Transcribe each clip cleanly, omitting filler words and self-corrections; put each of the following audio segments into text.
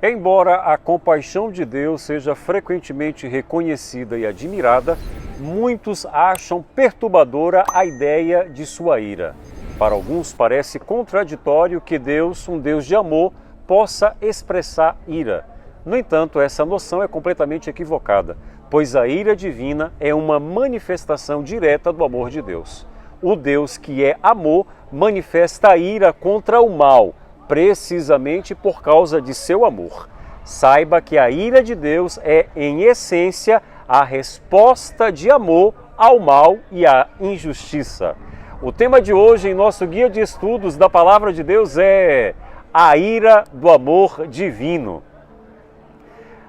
Embora a compaixão de Deus seja frequentemente reconhecida e admirada, muitos acham perturbadora a ideia de sua ira. Para alguns parece contraditório que Deus, um Deus de amor, possa expressar ira. No entanto, essa noção é completamente equivocada, pois a ira divina é uma manifestação direta do amor de Deus. O Deus que é amor manifesta a ira contra o mal, precisamente por causa de seu amor. Saiba que a ira de Deus é, em essência, a resposta de amor ao mal e à injustiça. O tema de hoje em nosso guia de estudos da Palavra de Deus é a ira do amor divino.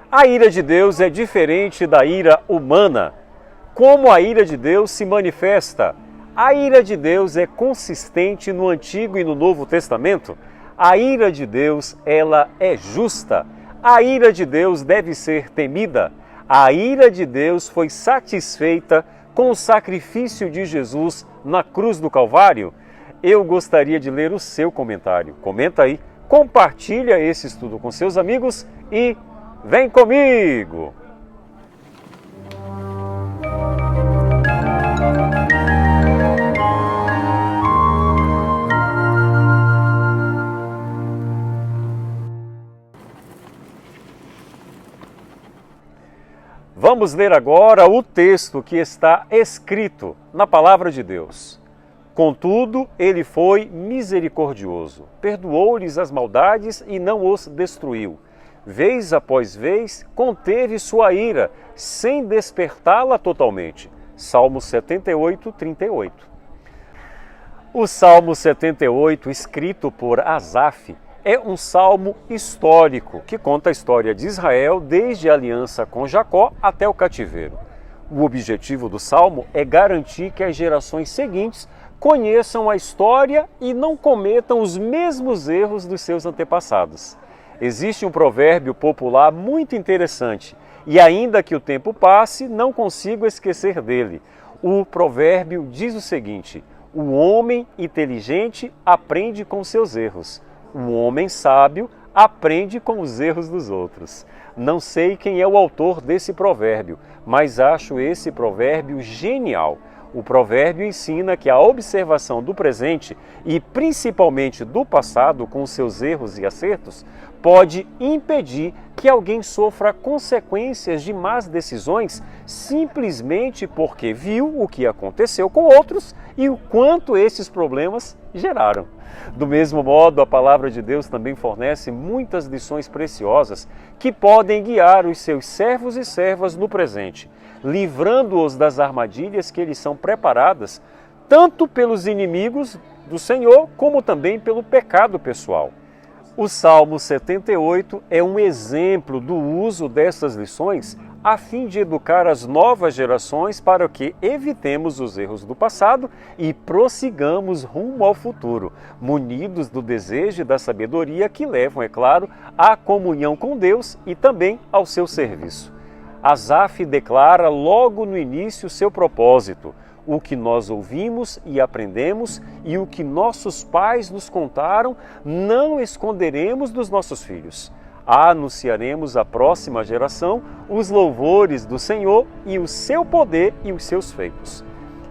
A ira de Deus é diferente da ira humana. Como a ira de Deus se manifesta? A ira de Deus é consistente no Antigo e no Novo Testamento. A ira de Deus, ela é justa. A ira de Deus deve ser temida. A ira de Deus foi satisfeita com o sacrifício de Jesus na cruz do Calvário. Eu gostaria de ler o seu comentário. Comenta aí, compartilha esse estudo com seus amigos e vem comigo! Vamos ler agora o texto que está escrito na Palavra de Deus. Contudo, ele foi misericordioso, perdoou-lhes as maldades e não os destruiu. Vez após vez, conteve sua ira, sem despertá-la totalmente. Salmo 78, 38. O Salmo 78, escrito por Asaf, é um salmo histórico que conta a história de Israel desde a aliança com Jacó até o cativeiro. O objetivo do salmo é garantir que as gerações seguintes conheçam a história e não cometam os mesmos erros dos seus antepassados. Existe um provérbio popular muito interessante e, ainda que o tempo passe, não consigo esquecer dele. O provérbio diz o seguinte: o homem inteligente aprende com seus erros. O homem sábio aprende com os erros dos outros. Não sei quem é o autor desse provérbio, mas acho esse provérbio genial. O provérbio ensina que a observação do presente e principalmente do passado, com seus erros e acertos, pode impedir que alguém sofra consequências de más decisões simplesmente porque viu o que aconteceu com outros e o quanto esses problemas geraram. Do mesmo modo, a Palavra de Deus também fornece muitas lições preciosas que podem guiar os seus servos e servas no presente, livrando-os das armadilhas que lhes são preparadas, tanto pelos inimigos do Senhor, como também pelo pecado pessoal. O Salmo 78 é um exemplo do uso dessas lições a fim de educar as novas gerações para que evitemos os erros do passado e prossigamos rumo ao futuro, munidos do desejo e da sabedoria que levam, é claro, à comunhão com Deus e também ao seu serviço. Asaf declara logo no início seu propósito: o que nós ouvimos e aprendemos e o que nossos pais nos contaram, não esconderemos dos nossos filhos. Anunciaremos à próxima geração os louvores do Senhor e o seu poder e os seus feitos.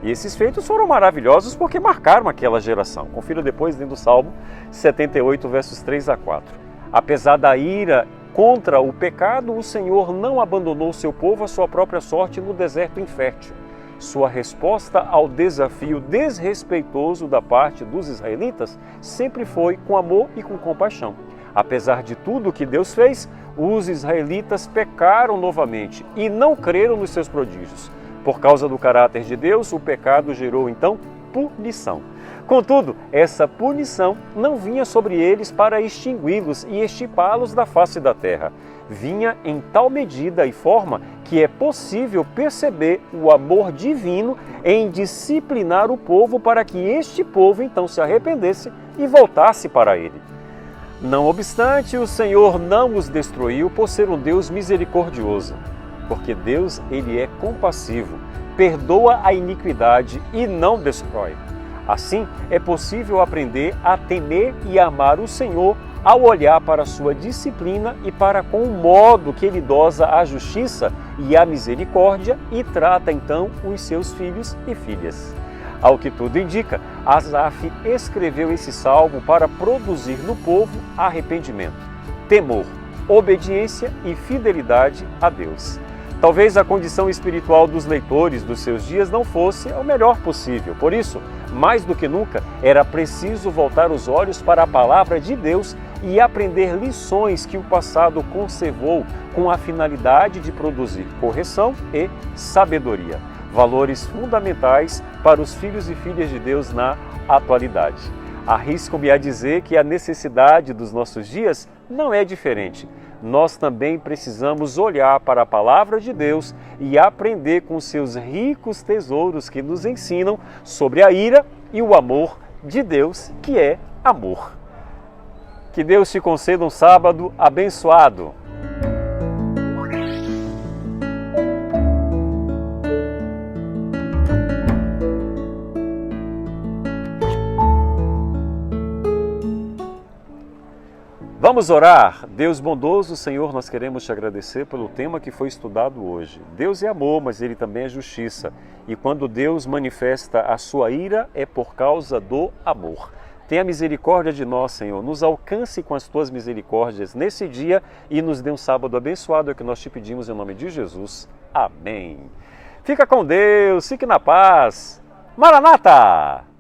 E esses feitos foram maravilhosos porque marcaram aquela geração. Confira depois dentro do Salmo 78, versos 3 a 4. Apesar da ira contra o pecado, o Senhor não abandonou seu povo à sua própria sorte no deserto infértil. Sua resposta ao desafio desrespeitoso da parte dos israelitas sempre foi com amor e com compaixão. Apesar de tudo que Deus fez, os israelitas pecaram novamente e não creram nos seus prodígios. Por causa do caráter de Deus, o pecado gerou então punição. Contudo, essa punição não vinha sobre eles para extingui-los e extirpá-los da face da terra. Vinha em tal medida e forma que é possível perceber o amor divino em disciplinar o povo para que este povo então se arrependesse e voltasse para ele. Não obstante, o Senhor não os destruiu por ser um Deus misericordioso, porque Deus, ele é compassivo, perdoa a iniquidade e não destrói. Assim, é possível aprender a temer e amar o Senhor ao olhar para a sua disciplina e para com o modo que ele dosa a justiça e a misericórdia e trata então os seus filhos e filhas. Ao que tudo indica, Asaf escreveu esse salmo para produzir no povo arrependimento, temor, obediência e fidelidade a Deus. Talvez a condição espiritual dos leitores dos seus dias não fosse o melhor possível. Por isso, mais do que nunca, era preciso voltar os olhos para a palavra de Deus e aprender lições que o passado conservou com a finalidade de produzir correção e sabedoria, valores fundamentais para os filhos e filhas de Deus na atualidade. Arrisco-me a dizer que a necessidade dos nossos dias não é diferente. Nós também precisamos olhar para a palavra de Deus e aprender com seus ricos tesouros que nos ensinam sobre a ira e o amor de Deus, que é amor. Que Deus te conceda um sábado abençoado. Vamos orar. Deus bondoso, Senhor, nós queremos te agradecer pelo tema que foi estudado hoje. Deus é amor, mas Ele também é justiça. E quando Deus manifesta a sua ira, é por causa do amor. Tenha misericórdia de nós, Senhor. Nos alcance com as tuas misericórdias nesse dia e nos dê um sábado abençoado, é o que nós te pedimos em nome de Jesus. Amém. Fica com Deus, fique na paz. Maranata!